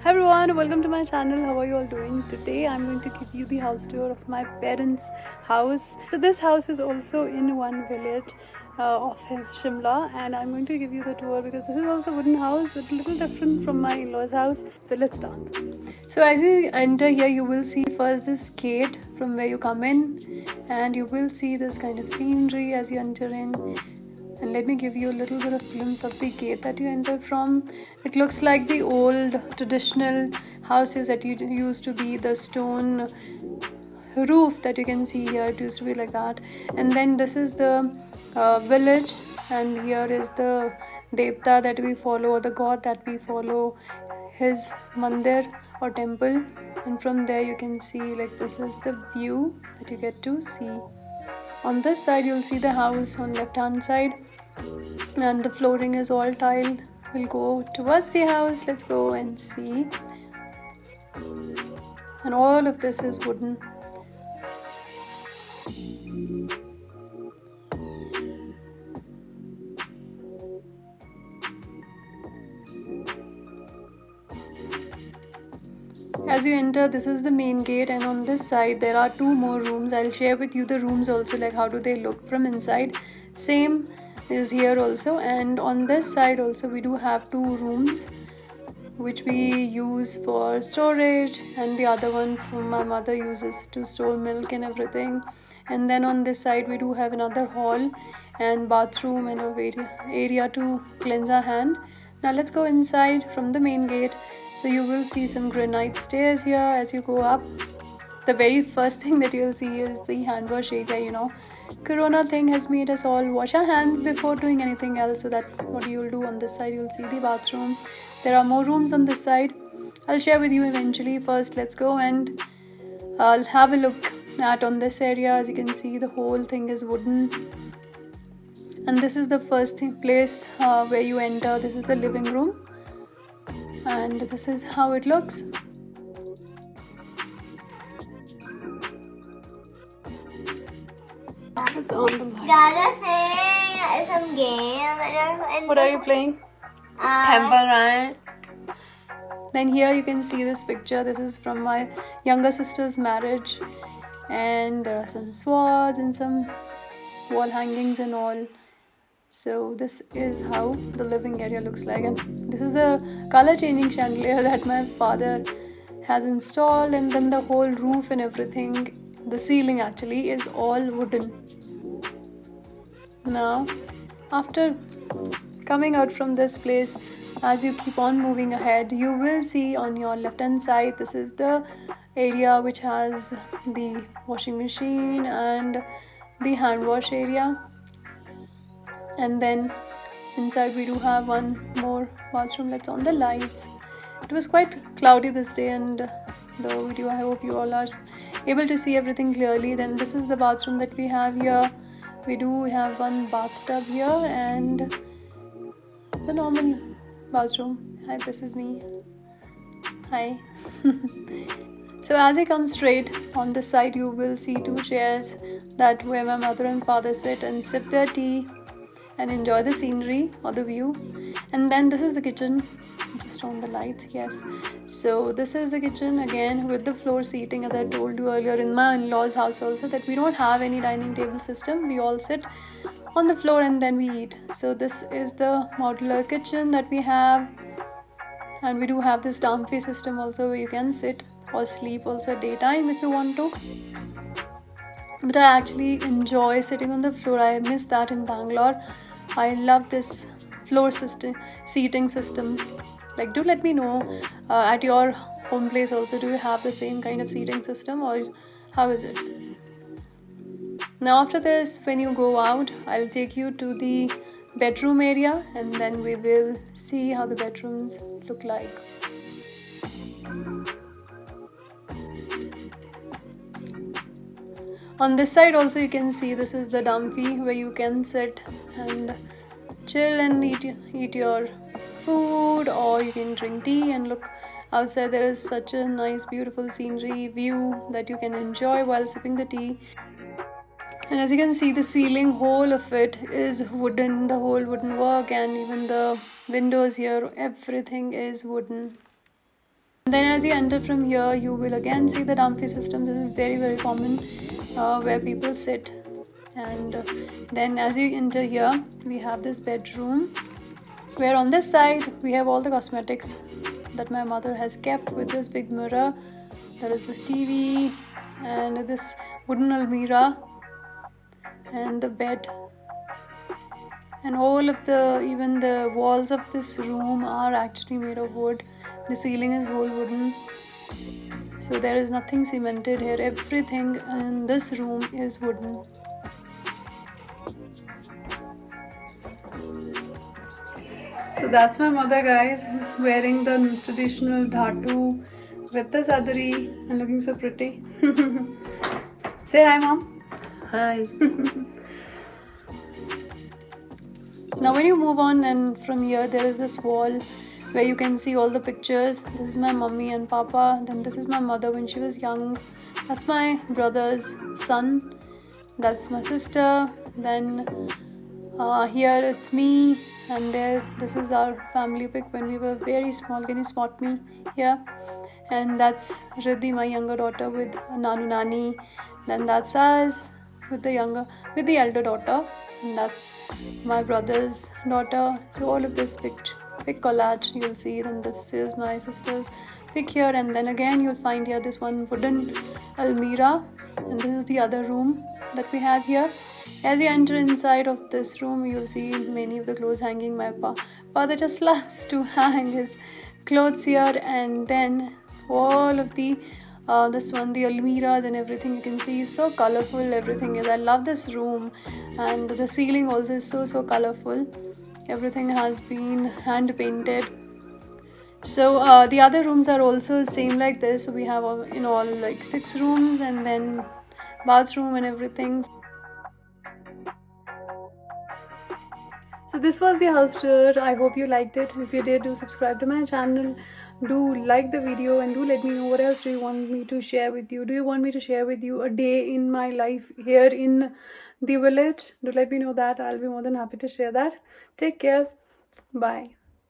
Hi everyone, welcome to my channel. How are you all doing? Today I'm going to give you the house tour of my parents' house. So this house is also in one village of Shimla, and I'm going to give you the tour because this is also a wooden house but a little different from my in-laws' house. So let's start. So as you enter here, you will see first this gate from where you come in, and you will see this kind of scenery as you enter in. And let me give you a little bit of glimpse of the gate that you enter from. It looks like the old traditional houses that used to be the stone roof that you can see here. It used to be like that. And then this is the village, and here is the devta that we follow, or the god that we follow, his mandir or temple. And from there you can see, like, this is the view that you get to see. On this side you'll see the house on left hand side, and the flooring is all tile. We'll go towards the house. Let's go and see. And all of this is wooden. As you enter, this is the main gate, and on this side there are two more rooms. I'll share with you the rooms also, like how do they look from inside. Same is here also, and on this side also we do have two rooms which we use for storage, and the other one from my mother uses to store milk and everything. And then on this side we do have another hall and bathroom and a area to cleanse our hand. Now let's go inside from the main gate. So you will see some granite stairs here. As you go up, the very first thing that you'll see is the hand wash area. Corona thing has made us all wash our hands before doing anything else, so that's what you'll do. On this side you'll see the bathroom. There are more rooms on this side. I'll share with you eventually. First let's go and I'll have a look at on this area. As you can see, the whole thing is wooden, and this is the first place where you enter. This is the living room, and this is how it looks. It's on the lights. Some game. What are you playing? Temple Run. Then here you can see this picture. This is from my younger sister's marriage, and there are some swords and some wall hangings and all. So this is how the living area looks like, and this is the color changing chandelier that my father has installed. And then the whole roof and everything, the ceiling actually, is all wooden. Now after coming out from this place, as you keep on moving ahead, you will see on your left hand side, this is the area which has the washing machine and the hand wash area. And then inside we do have one more bathroom. Let's on the lights. It was quite cloudy this day, and the video, I hope you all are able to see everything clearly. Then this is the bathroom that we have here. We do have one bathtub here and the normal bathroom. Hi, this is me. Hi. So as you come straight on this side, you will see two chairs that where my mother and father sit and sip their tea and enjoy the scenery or the view. And then this is the kitchen. Just on the lights, yes. So this is the kitchen again with the floor seating, as I told you earlier in my in-laws house also, that we don't have any dining table system. We all sit on the floor and then we eat. So this is the modular kitchen that we have, and we do have this downway system also where you can sit or sleep also daytime if you want to. But I actually enjoy sitting on the floor. I miss that in Bangalore. I love this floor system, seating system. Like, do let me know at your home place also, do you have the same kind of seating system, or how is it? Now after this, when you go out, I'll take you to the bedroom area, and then we will see how the bedrooms look like. On this side also you can see, this is the dumpy where you can sit and chill and eat your food, or you can drink tea and look outside. There is such a nice beautiful scenery view that you can enjoy while sipping the tea. And as you can see, the ceiling, whole of it is wooden, the whole wooden work, and even the windows here, everything is wooden. Then as you enter from here, you will again see the amphi system. This is very, very common where people sit. And then as you enter here, we have this bedroom, where on this side we have all the cosmetics that my mother has kept, with this big mirror. There is this TV and this wooden almirah and the bed, and all of the, even the walls of this room are actually made of wood. The ceiling is whole wooden, so there is nothing cemented here. Everything in this room is wooden. So that's my mother, guys, who's wearing the traditional dhatu with the sadari and looking so pretty. Say hi, mom. Hi. Now when you move on, and from here there is this wall where you can see all the pictures. This is my mummy and papa. Then this is my mother when she was young. That's my brother's son. That's my sister. Then here it's me, and there, this is our family pic when we were very small. Can you spot me here? And that's Riddhi, my younger daughter, with Nanu Nani. Then that's us with the elder daughter, and that's my brother's daughter. So all of this big collage you'll see. Then this is my sister's pic here, and then again you'll find here this one wooden almirah, and this is the other room that we have here. As you enter inside of this room, you'll see many of the clothes hanging. My father just loves to hang his clothes here, and then all of the this one, the almirahs and everything, you can see so colorful everything is. I love this room, and the ceiling also is so colorful. Everything has been hand painted. So the other rooms are also same like this. So we have in all like 6 rooms, and then bathroom and everything. So this was the house tour. I hope you liked it. If you did, do subscribe to my channel. Do like the video, and do let me know what else do you want me to share with you. Do you want me to share with you a day in my life here in the village? Do let me know that. I'll be more than happy to share that. Take care. Bye.